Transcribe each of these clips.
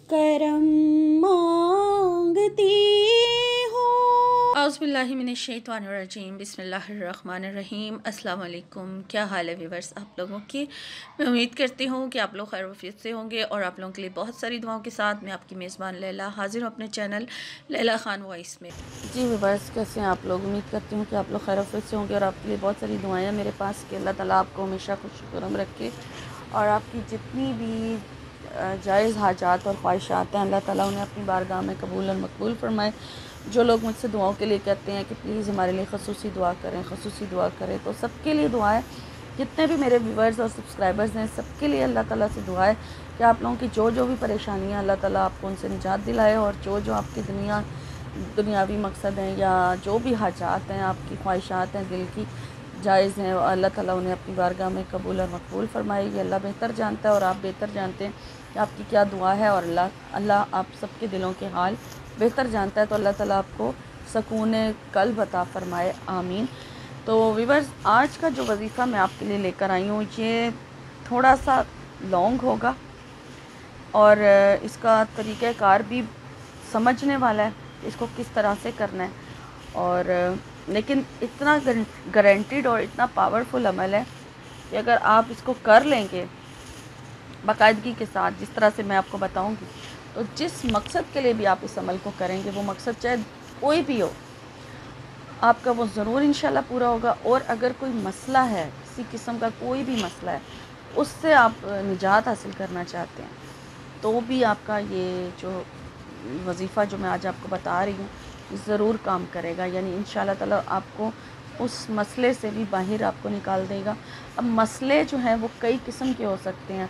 करम मांगती हूँ। औज़ुबिल्लाहिमिनश्शैतानिर्रजीम बिस्मिल्लाहिर्रहमानिर्रहीम। अस्सलाम वालेकुम। क्या हाल है व्यूअर्स आप लोगों की। मैं उम्मीद करती हूँ कि आप लोग खैर वफियत से होंगे और आप लोगों के लिए बहुत सारी दुआओं के साथ मैं आपकी मेज़बान लैला हाजिर हूँ अपने चैनल लैला खान वॉइस में। जी व्यूअर्स, कैसे हैं आप लोग। उम्मीद करती हूँ कि आप लोग खैर वफियत से होंगे और आपके लिए बहुत सारी दुआएँ हैं मेरे पास कि अल्लाह ताला आपको हमेशा खुशनुमा रखे और आपकी जितनी भी जायज़ हाजात और ख्वाहिशात हैं अल्लाह ताला उन्हें अपनी बारगाह में कबूल और मकबूल फरमाए। जो लोग मुझसे दुआओं के लिए कहते हैं कि प्लीज़ हमारे लिए खसूसी दुआ करें, तो सबके लिए दुआ है। जितने भी मेरे व्यूवर्स और सब्सक्राइबर्स हैं सबके लिए अल्लाह ताला से दुआ है कि आप लोगों की जो भी परेशानियां अल्लाह ताला आपको उनसे निजात दिलाए और जो आपकी दुनियावी मकसद हैं या जो भी हाजात हैं आपकी ख्वाहिशात हैं दिल की जायज़ हैं अल्लाह ताला उन्हें अपनी बारगाह में कबूल और मकबूल फरमाए। ये अल्लाह बेहतर जानता है और आप बेहतर जानते हैं कि आपकी क्या दुआ है और अल्लाह आप सबके दिलों के हाल बेहतर जानता है। तो अल्लाह ताला आपको सकून क़ल्ब अता फ़रमाए, आमीन। तो व्यूअर्स, आज का जो वजीफ़ा मैं आपके लिए लेकर आई हूँ ये थोड़ा सा लॉन्ग होगा और इसका तरीक़ाकार भी समझने वाला है, इसको किस तरह से करना है और लेकिन इतना गारंटीड और इतना पावरफुल अमल है कि अगर आप इसको कर लेंगे बाकायदगी के साथ जिस तरह से मैं आपको बताऊंगी, तो जिस मकसद के लिए भी आप इस अमल को करेंगे वो मकसद चाहे कोई भी हो आपका वो ज़रूर इंशाल्लाह पूरा होगा। और अगर कोई मसला है, किसी किस्म का कोई भी मसला है, उससे आप निजात हासिल करना चाहते हैं, तो भी आपका ये जो वजीफ़ा जो मैं आज आपको बता रही हूँ ज़रूर काम करेगा। यानी इंशाल्लाह ताला आपको उस मसले से भी बाहर आपको निकाल देगा। अब मसले जो हैं वो कई किस्म के हो सकते हैं।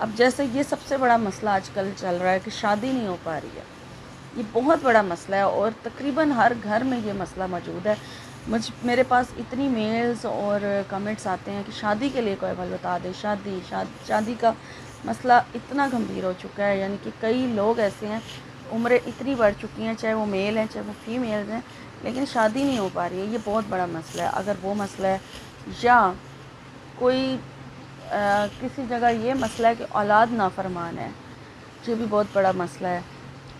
अब जैसे ये सबसे बड़ा मसला आजकल चल रहा है कि शादी नहीं हो पा रही है, ये बहुत बड़ा मसला है और तकरीबन हर घर में ये मसला मौजूद है। मेरे पास इतनी मेल्स और कमेंट्स आते हैं कि शादी के लिए कोई अमल बता दे। शादी का मसला इतना गंभीर हो चुका है, यानी कि कई लोग ऐसे हैं, उम्रें इतनी बढ़ चुकी हैं, चाहे वो मेल हैं चाहे वो फीमेल्स हैं, लेकिन शादी नहीं हो पा रही है। ये बहुत बड़ा मसला है। अगर वो मसला है या कोई किसी जगह ये मसला है कि औलाद नाफरमान है, ये भी बहुत बड़ा मसला है।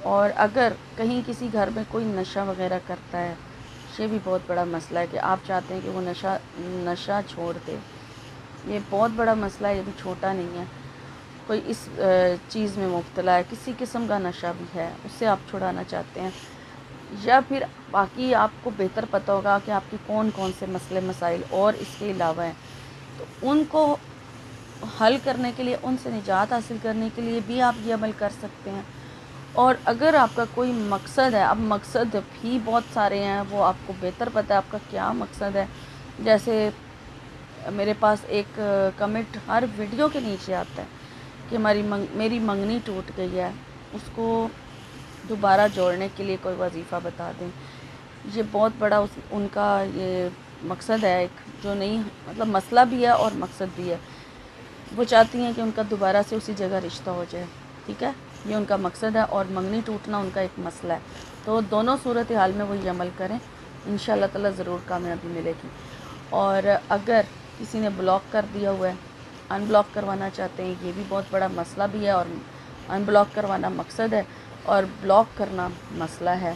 और अगर कहीं किसी घर में कोई नशा वगैरह करता है, ये भी बहुत बड़ा मसला है कि आप चाहते हैं कि वो नशा छोड़ दे। ये बहुत बड़ा मसला है, ये भी छोटा नहीं है। कोई इस चीज़ में मुब्तला है, किसी किस्म का नशा भी है, उससे आप छुड़ाना चाहते हैं, या फिर बाकी आपको बेहतर पता होगा कि आपके कौन कौन से मसले मसाइल और इसके अलावा हैं, तो उनको हल करने के लिए, उनसे निजात हासिल करने के लिए भी आप ये अमल कर सकते हैं। और अगर आपका कोई मकसद है, अब मकसद भी बहुत सारे हैं, वो आपको बेहतर पता है आपका क्या मकसद है। जैसे मेरे पास एक कमेंट हर वीडियो के नीचे आता है कि मेरी मंगनी टूट गई है, उसको दोबारा जोड़ने के लिए कोई वजीफ़ा बता दें। ये बहुत बड़ा उनका ये मकसद है, एक जो नहीं मतलब मसला भी है और मकसद भी है। वो चाहती हैं कि उनका दोबारा से उसी जगह रिश्ता हो जाए, ठीक है, ये उनका मकसद है और मंगनी टूटना उनका एक मसला है। तो दोनों सूरत हाल में वो ये अमल करें, इंशाल्लाह ताला ज़रूर कामयाबी मिलेगी। और अगर किसी ने ब्लॉक कर दिया हुआ है, अनब्लॉक करवाना चाहते हैं, ये भी बहुत बड़ा मसला भी है और अनब्लॉक करवाना मकसद है और ब्लॉक करना मसला है।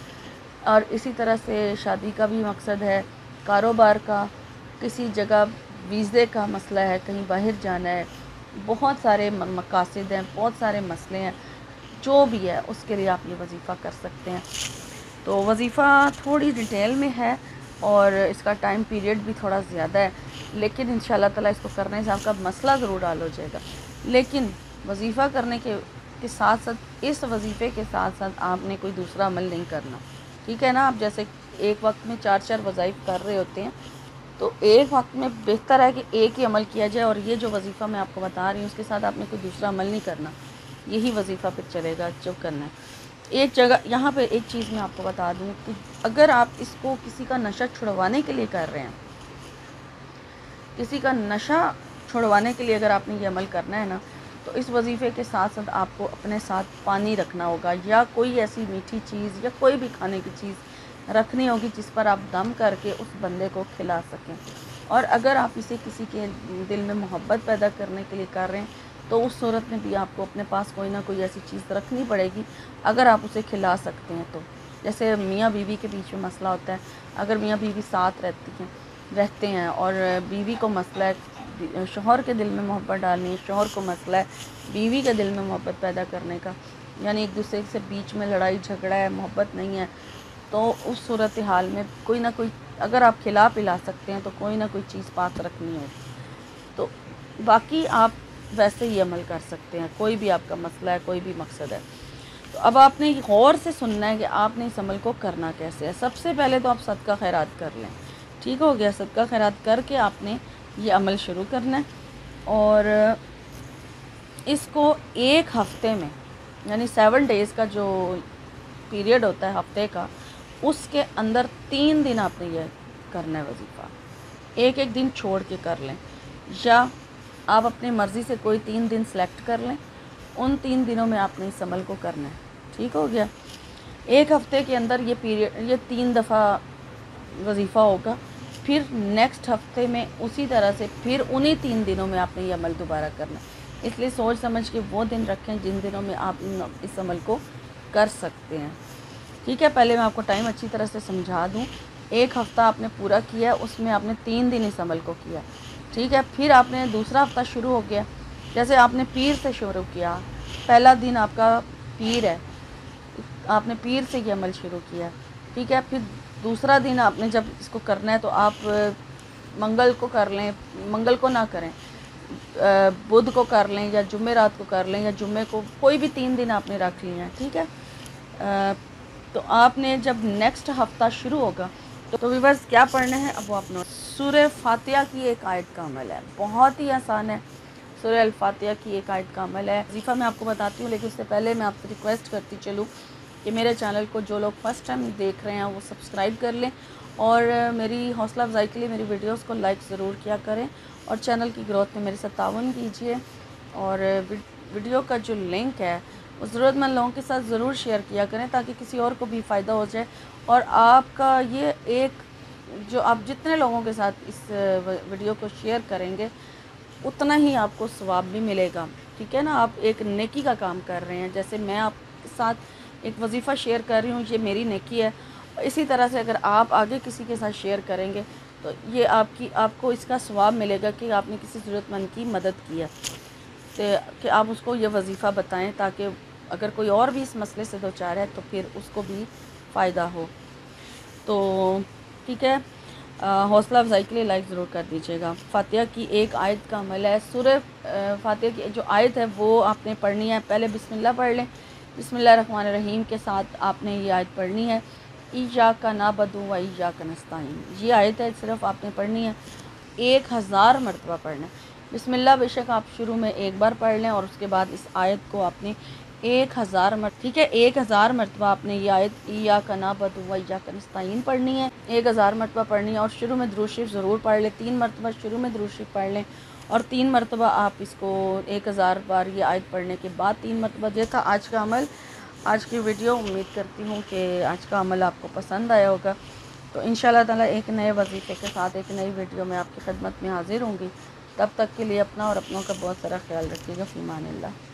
और इसी तरह से शादी का भी मकसद है, कारोबार का, किसी जगह वीज़े का मसला है, कहीं बाहर जाना है, बहुत सारे मकासद हैं, बहुत सारे मसले हैं। जो भी है उसके लिए आप ये वजीफ़ा कर सकते हैं। तो वजीफ़ा थोड़ी डिटेल में है और इसका टाइम पीरियड भी थोड़ा ज़्यादा है, लेकिन इंशाल्लाह ताला इसको करने से आपका मसला ज़रूर हल हो जाएगा। लेकिन वजीफ़ा करने के साथ साथ, इस वजीफ़े के साथ साथ आपने कोई दूसरा अमल नहीं करना, ठीक है ना। आप जैसे एक वक्त में 4 वज़ाइफ कर रहे होते हैं, तो एक वक्त में बेहतर है कि एक ही अमल किया जाए और ये जो वजीफ़ा मैं आपको बता रही हूँ उसके साथ आपने कोई दूसरा अमल नहीं करना, यही वजीफ़ा फिर चलेगा जो करना है। एक जगह यहाँ पे एक चीज़ मैं आपको बता दूँ कि अगर आप इसको किसी का नशा छुड़वाने के लिए कर रहे हैं, किसी का नशा छुड़वाने के लिए अगर आपने ये अमल करना है ना, तो इस वजीफ़े के साथ साथ आपको अपने साथ पानी रखना होगा या कोई ऐसी मीठी चीज़ या कोई भी खाने की चीज़ रखनी होगी जिस पर आप दम करके उस बंदे को खिला सकें। और अगर आप इसे किसी के दिल में मोहब्बत पैदा करने के लिए कर रहे हैं, تو اس صورت میں بھی آپ کو اپنے پاس کوئی نہ کوئی ایسی چیز رکھنی پڑے گی اگر آپ اسے کھلا سکتے ہیں تو. جیسے میاں بیوی کے بیچ میں مسئلہ ہوتا ہے، اگر میاں بیوی ساتھ رہتے ہیں اور بیوی کو مسئلہ ہے شوہر کے دل میں محبت ڈالنی ہے، شوہر کو مسئلہ ہے بیوی کے دل میں محبت پیدا کرنے کا، یعنی ایک دوسرے سے بیچ میں لڑائی جھگڑا ہے، محبت نہیں ہے، تو اس صورتحال میں کوئی نہ کوئی اگر آپ کھلا پلا سکتے ہیں تو کوئی نہ کوئی چیز پاس رکھنی ہوگی. تو باقی آپ ویسے ہی عمل کر سکتے ہیں، کوئی بھی آپ کا مسئلہ ہے، کوئی بھی مقصد ہے. تو اب آپ نے غور سے سننا ہے کہ آپ نے اس عمل کو کرنا کیسے ہے. سب سے پہلے تو آپ صدقہ خیرات کر لیں. ٹھیک ہو گیا؟ صدقہ خیرات کر کے آپ نے یہ عمل شروع کرنا ہے، اور اس کو ایک ہفتے میں، یعنی 7 ڈیز کا جو پیریڈ ہوتا ہے ہفتے کا، اس کے اندر 3 دن آپ نے یہ کرنا ہے وظیفہ. ایک دن چھوڑ کے کر لیں، یا آپ اپنی مرضی سے کوئی 3 دن سلیکٹ کر لیں، ان 3 دنوں میں آپ نے اس عمل کو کرنا ہے. ٹھیک ہو گیا؟ ایک ہفتے کے اندر یہ 3 دفعہ وظیفہ ہوگا. پھر نیکسٹ ہفتے میں اسی طرح سے پھر انہی 3 دنوں میں آپ نے یہ عمل دوبارہ کرنا ہے. اس لیے سوچ سمجھ کے وہ دن رکھیں جن دنوں میں آپ اس عمل کو کر سکتے ہیں. ٹھیک ہے؟ پہلے میں آپ کو ٹائم اچھی طرح سے سمجھا دوں. ایک ہفتہ آپ نے پورا کیا، اس میں آپ نے 3 دن اس عمل کو کیا. ٹھیک ہے؟ پھر آپ نے دوسرا ہفتہ شروع ہو گیا، جیسے آپ نے پیر سے شروع کیا، پہلا دن آپ کا پیر ہے، آپ نے پیر سے یہ عمل شروع کیا. ٹھیک ہے؟ پھر دوسرا دن آپ نے جب اس کو کرنا ہے تو آپ منگل کو کر لیں، منگل کو نہ کریں، بدھ کو کر لیں، یا جمعرات کو کر لیں، یا جمعے کو، کوئی بھی 3 دن آپ نے رکھ لیے ہیں. ٹھیک ہے؟ تو آپ نے جب نیکسٹ ہفتہ شروع ہوگا تو ویورز کیا پڑھنا ہے اب وہ آپ نے سورہ فاتحہ کی ایک آیت کا عمل ہے. بہت ہی آسان ہے، سورہ الفاتحہ کی ایک آیت کا عمل ہے. وظیفہ میں آپ کو بتاتی ہوں، لیکن اس سے پہلے میں آپ سے ریکویسٹ کرتی چلوں کہ میرے چینل کو جو لوگ فرسٹ ٹائم دیکھ رہے ہیں وہ سبسکرائب کر لیں، اور میری حوصلہ افزائی کے لیے میری ویڈیوز کو لائک ضرور کیا کریں، اور چینل کی گروتھ میں میرے ساتھ تعاون کیجیے. اور ویڈیو کا جو لنک ہے وہ ضرورت مند لوگوں کے ساتھ ضرور شیئر کیا کریں تاکہ کسی اور کو بھی فائدہ ہو جائے. اور آپ کا یہ جو آپ جتنے لوگوں کے ساتھ اس ویڈیو کو شیئر کریں گے اتنا ہی آپ کو ثواب بھی ملے گا. ٹھیک ہے نا؟ آپ ایک نیکی کا کام کر رہے ہیں. جیسے میں آپ کے ساتھ ایک وظیفہ شیئر کر رہی ہوں، یہ میری نیکی ہے. اسی طرح سے اگر آپ آگے کسی کے ساتھ شیئر کریں گے تو یہ آپ کو اس کا ثواب ملے گا کہ آپ نے کسی ضرورت مند کی مدد کی ہے، کہ آپ اس کو یہ وظیفہ بتائیں تاکہ اگر کوئی اور بھی اس مسئلے سے دوچار ہے تو پھر اس کو بھی فائدہ ہو. تو ٹھیک ہے، حوصلہ افزائی کے لیے لائک ضرور کر دیجیے گا. فاتحہ کی ایک آیت کا عمل ہے. سورہ فاتحہ کی جو آیت ہے وہ آپ نے پڑھنی ہے. پہلے بسم اللہ پڑھ لیں. بسم اللہ الرحمن الرحیم کے ساتھ آپ نے یہ آیت پڑھنی ہے. ایاک نعبد و ایاک نستعین، یہ آیت ہے، صرف آپ نے پڑھنی ہے. 1000 مرتبہ پڑھنا ہے. بسم اللہ بے شک آپ شروع میں ایک بار پڑھ لیں، اور اس کے بعد اس آیت کو آپ نے 1000 مرتبہ، ٹھیک ہے، 1000 مرتبہ آپ نے یہ آیت ایاک نعبد و ایاک نستعین پڑھنی ہے. 1000 مرتبہ پڑھنی ہے، اور شروع میں درود شریف ضرور پڑھ لیں. 3 مرتبہ شروع میں درود شریف پڑھ لیں، اور 3 مرتبہ آپ اس کو 1000 بار یہ آیت پڑھنے کے بعد 3 مرتبہ. یہ تھا آج کا عمل، آج کی ویڈیو. امید کرتی ہوں کہ آج کا عمل آپ کو پسند آیا ہوگا. تو انشاءاللہ تعالیٰ ایک نئے وظیفے کے ساتھ ایک نئی ویڈیو میں آپ کی خدمت میں حاضر ہوں گی. تب تک کے لیے اپنا اور اپنوں کا بہت سارا خیال رکھیے گا. فی امان اللہ.